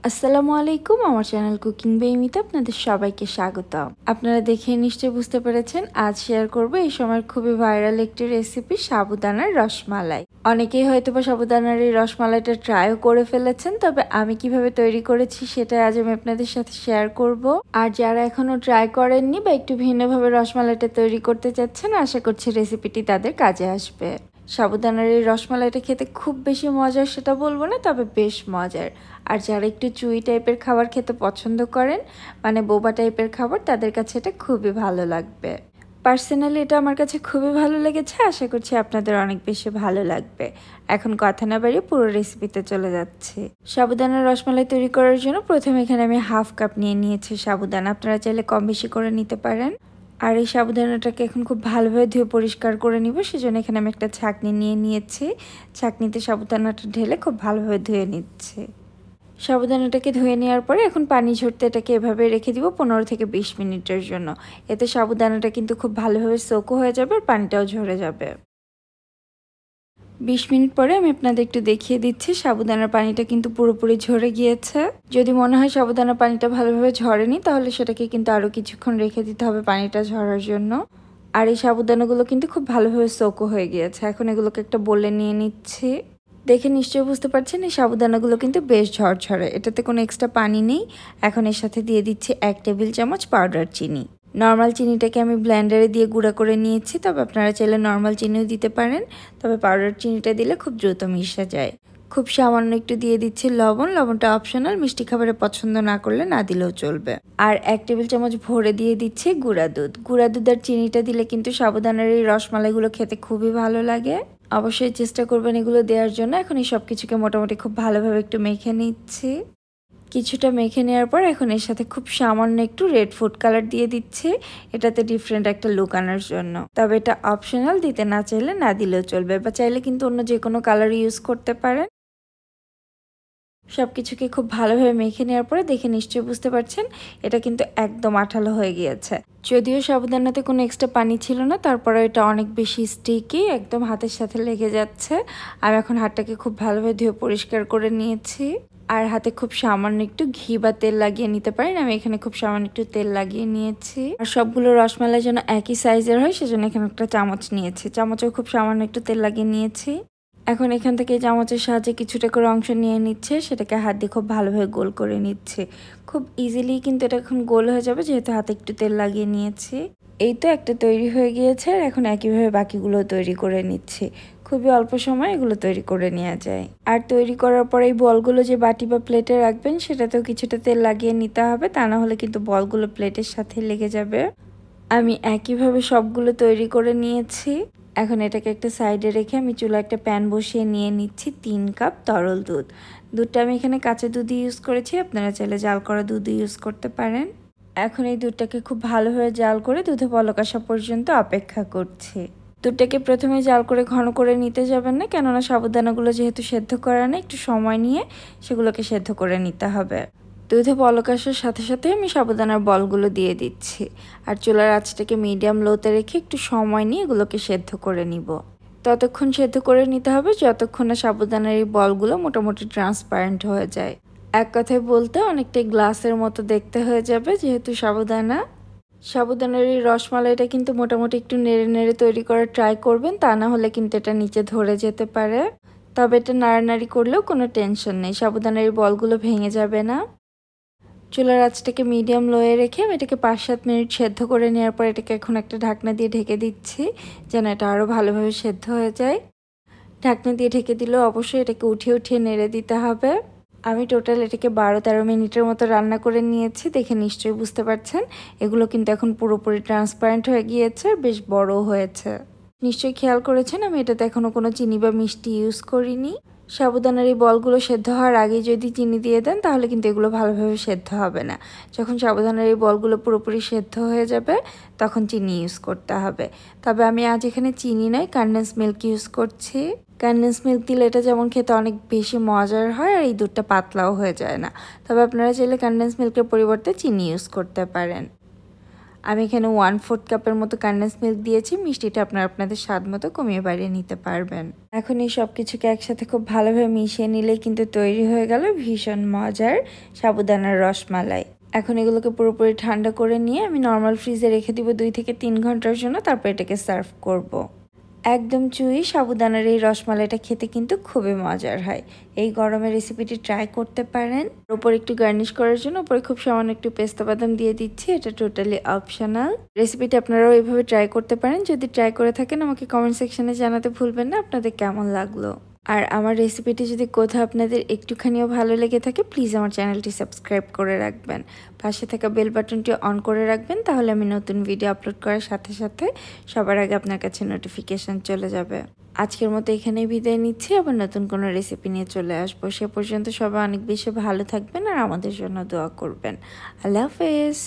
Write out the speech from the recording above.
আসসালামু আলাইকুম, আমার চ্যানেল কুকিং বেমিতে আপনাদের সবাইকে স্বাগত। আপনারা দেখে নিশ্চয়ই বুঝতে পেরেছেন আজ শেয়ার করব এই সময়ের খুবই ভাইরাল একটি রেসিপি, সাবুদানার রসমালাই। অনেকেই হয়তোবা সাবুদানার এই রসমালাইটা ট্রাইও করে ফেলেছেন, তবে আমি কিভাবে তৈরি করেছি সেটা আজ আমি আপনাদের সাথে শেয়ার করব। আর যারা এখনো ট্রাই করেননি বা একটু ভিন্নভাবে রসমালাইটা তৈরি করতে চাচ্ছেন, আশা করছি রেসিপিটি তাদের কাজে আসবে। সাবুদানার এই রসমালাইটা খেতে খুব বেশি মজার সেটা বলবো না, তবে বেশ মজার। আর যারা একটু চুই টাইপের খাবার খেতে পছন্দ করেন, মানে বোবা টাইপের খাবার, তাদের কাছে এটা খুবই ভালো লাগবে। পার্সোনালি এটা আমার কাছে খুবই ভালো লেগেছে, আশা করছি আপনাদের অনেক বেশি ভালো লাগবে। এখন কথা না বাড়িয়ে পুরো রেসিপিতে চলে যাচ্ছে। সাবুদানার রসমালাই তৈরি করার জন্য প্রথমে এখানে আমি হাফ কাপ নিয়ে নিয়েছি সাবুদানা। আপনারা চাইলে কম বেশি করে নিতে পারেন। আর এই সাবুদানাটাকে এখন খুব ভালোভাবে ধুয়ে পরিষ্কার করে নিব, সেজন্য এখানে আমি একটা ছাঁকনি নিয়ে নিয়েছি। ছাঁকনিতে সাবুদানাটা ঢেলে খুব ভালোভাবে ধুয়ে নিচ্ছে। সাবুদানাটাকে ধুয়ে নেওয়ার পরে এখন পানি ঝরতে এটাকে এভাবে রেখে দিব 15 থেকে 20 মিনিটের জন্য। এতে সাবুদানাটা কিন্তু খুব ভালোভাবে সোকও হয়ে যাবে আর পানিটাও ঝরে যাবে। 20 মিনিট পরে আমি আপনাদের একটু দেখিয়ে দিচ্ছি, সাবুদানার পানিটা কিন্তু পুরোপুরি ঝরে গিয়েছে। যদি মনে হয় সাবুদানার পানিটা ভালোভাবে ঝরেনি, তাহলে সেটাকে কিন্তু আরও কিছুক্ষণ রেখে দিতে হবে পানিটা ঝরার জন্য। আর এই সাবুদানাগুলো কিন্তু খুব ভালোভাবে সোকও হয়ে গিয়েছে। এখন এগুলোকে একটা বোলে নিয়ে নিচ্ছি। দেখে নিশ্চয়ই বুঝতে পারছেন এই সাবুদানাগুলো কিন্তু বেশ ঝরঝরে, এটাতে কোনো এক্সট্রা পানি নেই। এখন এর সাথে দিয়ে দিচ্ছি 1 টেবিল চামচ পাউডার চিনি। নর্মাল চিনিটাকে আমি ব্লেন্ডারে দিয়ে গুঁড়া করে নিয়েছি, তবে আপনারা চাইলে নর্মাল চিনিও দিতে পারেন, তবে পাউডার চিনিটা দিলে খুব দ্রুত মিশে যায়। খুব সামান্য একটু দিয়ে দিচ্ছি লবণ। লবণটা অপশনাল, মিষ্টি খাবারে পছন্দ না করলে না দিলেও চলবে। আর 1 টেবিল চামচ ভরে দিয়ে দিচ্ছি গুঁড়া দুধ। গুঁড়া দুধ আর চিনিটা দিলে কিন্তু সাবুদানার এই রসমালাইগুলো খেতে খুবই ভালো লাগে। অবশ্যই চেষ্টা করবেন এগুলো দেওয়ার জন্য। এখন এই সব কিছুকে মোটামুটি খুব ভালোভাবে একটু মেখে নিচ্ছি। কিছুটা মেখে নেওয়ার পর এখন এর সাথে খুব সামান্য একটু রেড ফুড কালার দিয়ে দিচ্ছি, এটাতে ডিফারেন্ট একটা লুক আনার জন্য। তবে এটা অপশনাল, দিতে না চাইলে না দিলেও চলবে, বা চাইলে কিন্তু অন্য যে কোনো কালার ইউজ করতে পারেন। সবকিছুকে খুব ভালোভাবে মেখে নেওয়ার পরে দেখে নিশ্চয়ই বুঝতে পারছেন এটা কিন্তু একদম আঠালো হয়ে গিয়েছে। যদিও সাবুদানাতে কোনো এক্সট্রা পানি ছিল না, তারপরে এটা অনেক বেশি স্টিকি, একদম হাতের সাথে লেগে যাচ্ছে। আমি এখন হাতটাকে খুব ভালোভাবে ধুয়ে পরিষ্কার করে নিয়েছি। আর হাতে খুব সামান্য একটু ঘি বা তেল লাগিয়ে নিতে পারেন। আমি এখানে খুব সামান্য একটু তেল লাগিয়ে নিয়েছি। আর সবগুলো রসমালাই যেন একই সাইজের হয়, সেজন্য এখানে একটা চামচ নিয়েছি। চামচেও খুব সামান্য একটু তেল লাগিয়ে নিয়েছি। এখন এখান থেকে চামচের সাহায্যে কিছুটা করে অংশ নিয়ে নিচ্ছে, সেটাকে হাত দিয়ে খুব ভালোভাবে গোল করে নিচ্ছে। খুব ইজিলি কিন্তু এটা এখন গোল হয়ে যাবে, যেহেতু হাতে একটু তেল লাগিয়ে নিয়েছি। এই তো একটা তৈরি হয়ে গিয়েছে, আর এখন একইভাবে বাকিগুলো তৈরি করে নিচ্ছি। খুবই অল্প সময় এগুলো তৈরি করে নেওয়া যায়। আর তৈরি করার পরে এই বলগুলো যে বাটি বা প্লেটে রাখবেন, সেটাতেও কিছুটা তেল লাগিয়ে নিতে হবে, তা না হলে কিন্তু বলগুলো প্লেটের সাথে লেগে যাবে। আমি একইভাবে সবগুলো তৈরি করে নিয়েছি। এখন এটাকে একটা সাইডে রেখে আমি চুলা একটা প্যান বসিয়ে নিয়ে নিচ্ছি 3 কাপ তরল দুধ। দুধটা আমি এখানে কাঁচা দুধ ইউজ করেছি, আপনারা চাইলে জাল করা দুধ ইউজ করতে পারেন। এখন এই দুধটাকে খুব ভালোভাবে জাল করে দুধে বলক আসা পর্যন্ত অপেক্ষা করছি। দুধটাকে প্রথমে জাল করে ঘন করে নিতে যাবেন না, কেননা সাবুদানাগুলো যেহেতু সেদ্ধ করা না, একটু সময় নিয়ে সেগুলোকে সেদ্ধ করে নিতে হবে। দুধে বলক আসার সাথে সাথে আমি সাবুদানার বলগুলো দিয়ে দিচ্ছি। আর চুলার আঁচটাকে মিডিয়াম লোতে রেখে একটু সময় নিয়ে এগুলোকে সেদ্ধ করে নিব। ততক্ষণ সেদ্ধ করে নিতে হবে যতক্ষণ না সাবুদানার এই বলগুলো মোটামুটি ট্রান্সপারেন্ট হয়ে যায়। এক কথায় বলতে অনেকটাই গ্লাসের মতো দেখতে হয়ে যাবে, যেহেতু সাবুদানার এই রসমালাইটা কিন্তু মোটামুটি একটু নেড়ে নেড়ে তৈরি করার ট্রাই করবেন, তা না হলে কিন্তু এটা নিচে ধরে যেতে পারে। তবে এটা নাড়ানাড়ি করলেও কোনো টেনশন নেই, সাবুদানার এই বলগুলো ভেঙে যাবে না। চুলার আঁচটাকে মিডিয়াম লোয়ে রেখে আমি এটাকে 5-7 মিনিট সেদ্ধ করে নেওয়ার পর এটাকে এখন একটা ঢাকনা দিয়ে ঢেকে দিচ্ছি, যেন এটা আরও ভালোভাবে সেদ্ধ হয়ে যায়। ঢাকনা দিয়ে ঢেকে দিলেও অবশ্যই এটাকে উঠিয়ে উঠিয়ে নেড়ে দিতে হবে। আমি টোটাল এটাকে 12-13 মিনিটের মতো রান্না করে নিয়েছি। দেখে নিশ্চয়ই বুঝতে পারছেন এগুলো কিন্তু এখন পুরোপুরি ট্রান্সপারেন্ট হয়ে গিয়েছে, বেশ বড় হয়েছে। নিশ্চয়ই খেয়াল করেছেন আমি এটাতে এখনও কোনো চিনি বা মিষ্টি ইউজ করিনি। সাবুদানার এই বলগুলো সেদ্ধ হওয়ার আগে যদি চিনি দিয়ে দেন, তাহলে কিন্তু এগুলো ভালোভাবে সেদ্ধ হবে না। যখন সাবুদানার এই বলগুলো পুরোপুরি সেদ্ধ হয়ে যাবে, তখন চিনি ইউজ করতে হবে। তবে আমি আজ এখানে চিনি নয়, কনডেন্স মিল্ক ইউজ করছি। কনডেন্স মিল্ক দিলে এটা যেমন খেতে অনেক বেশি মজার হয়, আর এই দুধটা পাতলাও হয়ে যায় না। তবে আপনারা চাইলে কনডেন্স মিল্কের পরিবর্তে চিনি ইউজ করতে পারেন। আমি এখানে 1/4 কাপের মতো কনডেন্স মিল্ক দিয়েছি। মিষ্টিটা আপনারা আপনাদের স্বাদ মতো কমিয়ে বাড়িয়ে নিতে পারবেন। এখন এই সব কিছুকে একসাথে খুব ভালোভাবে মিশিয়ে নিলেই কিন্তু তৈরি হয়ে গেল ভীষণ মজার সাবুদানার রসমালাই। এখন এগুলোকে পুরোপুরি ঠান্ডা করে নিয়ে আমি নর্মাল ফ্রিজে রেখে দিব 2 থেকে 3 ঘন্টার জন্য, তারপর এটাকে সার্ভ করব। একদম চুই সাবুদানার এই রসমালাইটা খেতে কিন্তু খুবই মজার হয়। এই গরমে রেসিপিটি ট্রাই করতে পারেন। উপর একটু গার্নিশ করার জন্য উপরে খুব সামান্য একটু পেস্তা বাদাম দিয়ে দিচ্ছি, এটা টোটালি অপশনাল। রেসিপিটি আপনারাও এইভাবে ট্রাই করতে পারেন। যদি ট্রাই করে থাকেন আমাকে কমেন্ট সেকশনে জানাতে ভুলবেন না আপনাদের কেমন লাগলো। আর আমার রেসিপিটি যদি কোথাও আপনাদের একটুখানিও ভালো লেগে থাকে প্লিজ আমার চ্যানেলটি সাবস্ক্রাইব করে রাখবেন, পাশে থাকা বেল বাটনটি অন করে রাখবেন, তাহলে আমি নতুন ভিডিও আপলোড করার সাথে সাথে সবার আগে আপনার কাছে নোটিফিকেশন চলে যাবে। আজকের মতো এখানেই বিদায় নিচ্ছি, আবার নতুন কোনো রেসিপি নিয়ে চলে আসবো। সে পর্যন্ত সবাই অনেক বেশি ভালো থাকবেন আর আমাদের জন্য দোয়া করবেন। আল্লাহ হাফেজ।